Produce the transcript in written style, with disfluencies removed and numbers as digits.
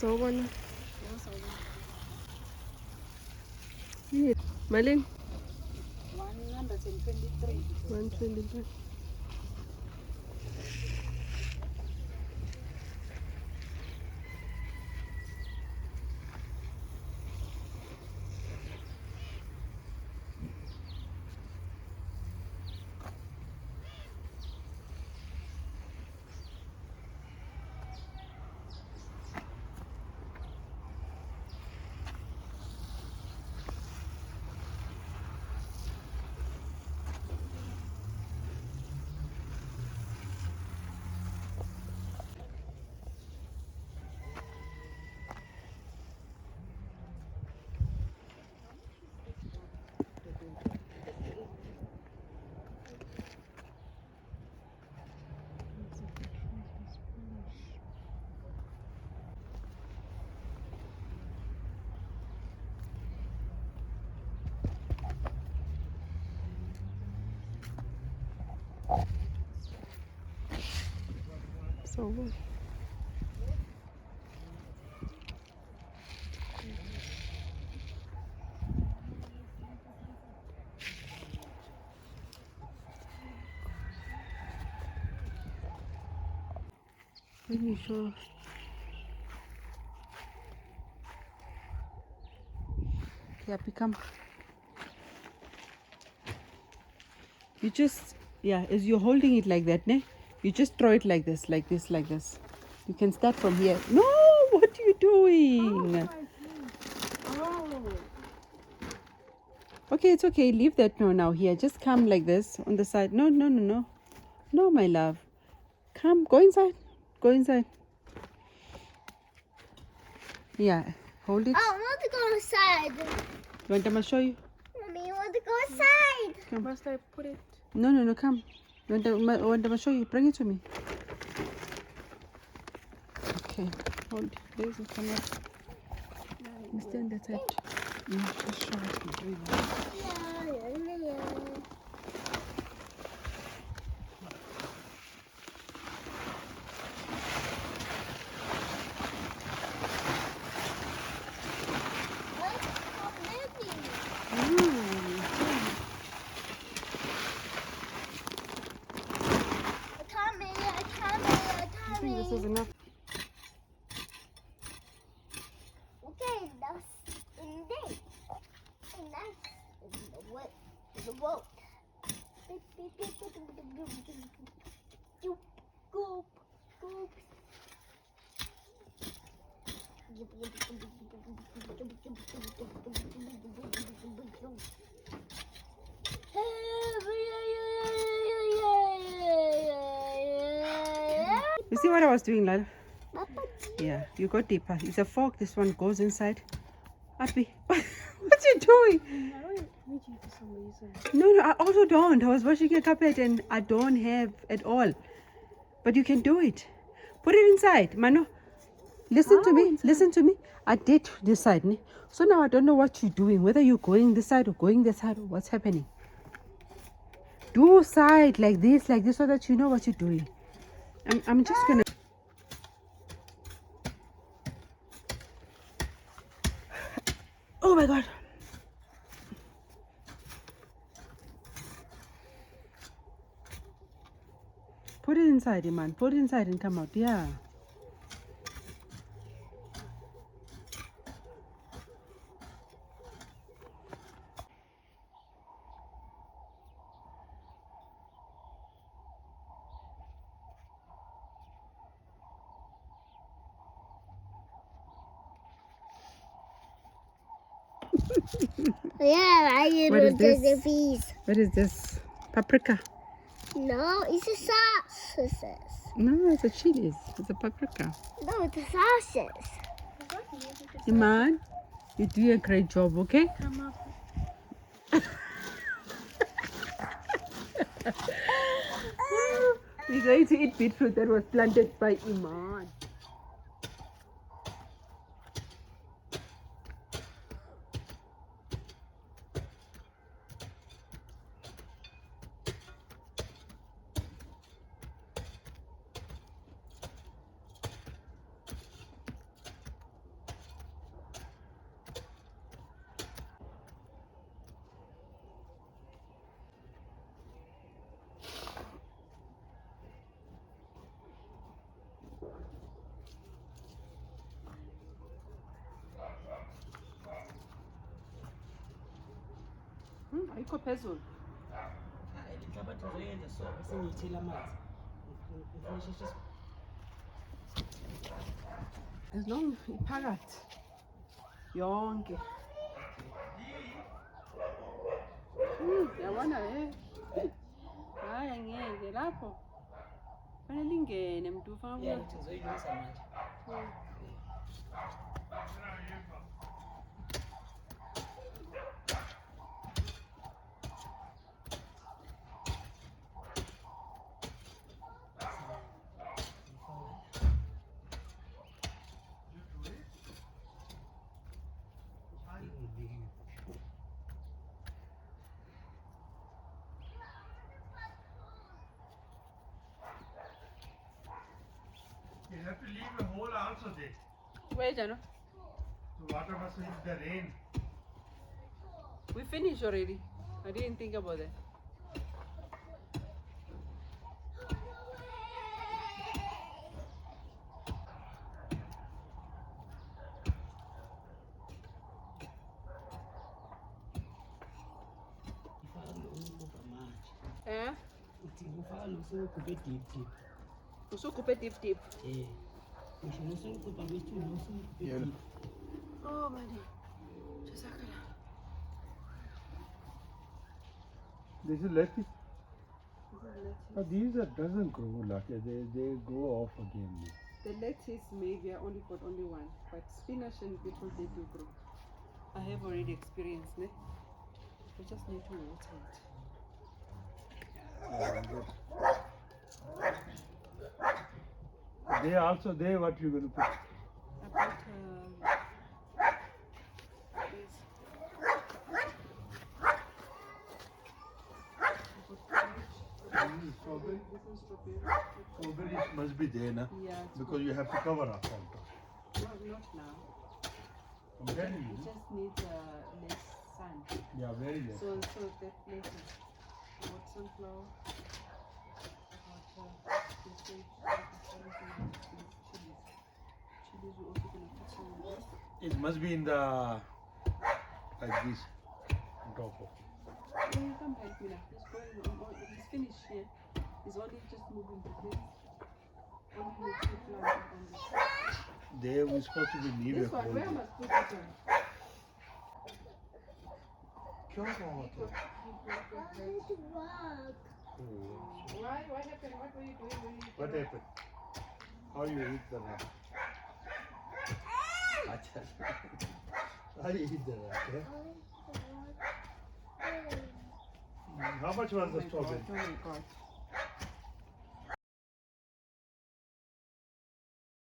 Sawubona. Malini? 123. 123. Sawubona. Let me show. Yeah, become. You just, yeah, as you're holding it like that, ne? You just throw it like this, like this, like this. You can start from here. No, what are you doing? Oh. Okay, it's okay. Leave that now here. Just come like this on the side. No, no, no, no. No, my love. Come, go inside. Go inside. Yeah, hold it. I want to go inside. You want me to show you? Mommy, I want to go inside. Come. Must I put it? No, no, no, come. You want me to show you? Bring it to me. Okay, hold. There's a camera. You stand that side. Just show what you're doing. I think this is enough. Okay, that's in there. And that's in the boat. The boat. Goop, goop, goop. You see what I was doing, love? Yeah, you go deeper. It's a fork. This one goes inside. Happy. What you doing? I don't need you for some reason. No, I also don't. I was washing a carpet and I don't have at all. But you can do it. Put it inside, Mano. Listen to me. Listen to me. I did this side. Ne? So now I don't know what you're doing. Whether you're going this side or going this side or what's happening. Do side like this, so that you know what you're doing. I'm just gonna. Oh my God. Put it inside, man. Put it inside and come out. Yeah. Yeah, I What is will this? take the piece. What is this? Paprika. No, it's a sausages. No, it's a chilies. It's a paprika. No, it's a sausages. Iman, you do a great job, okay? Come up. We're going to eat beetroot that was planted by Iman. ayikho phezulu. Hayi le nhlabathi ngizoyenza so bese ngiyithela amanzi. Ngifuna sheshe As long iphakathi yonke. Yabona hayi angeke lapho fanele ingene mntu ufana yeah ngithi ngizoyilungisa manje. You have to leave a hole also there. Where Jano? The water must hit the rain. We finished already. I didn't think about that. Ngifaka lo umkhupha manje. Ngithi ngifaka lo sewukhuphe deep. Usukhuphe deep. Ngisho lo sewukhupha kwethuna usewukhuphe Yeah. deep. Oh mani. Jazakala. This is lettuce. But these doesn't grow like they go off again. The lettuce maybe I only got only one, but spinach and beetroot they do grow. I have already experienced it. I just need to water it. They also what you gonna put? I bought this. Strawberry. This is strawberry. Strawberries must be there, na? Yeah, it's Because you have to cover up on top. not now. I'm telling It you. just needs less sun. Yeah, very less. So that places. I bought sunflower. I bought this chilies. Chilies we're also gonna put some of this. It must be in the like this on top of. Yeah, you come help me now. Just go in. It's finished here. It's only just moving the place. Only the two flowers on this. They were supposed to be leave This a one, hole where there. must put this one? क्यों कहाँ होता है? Why? What happened? What were you doing when you What happened? How you eat the rat? How you eat the rat? Eh? How much was the strawberry? Oh my God.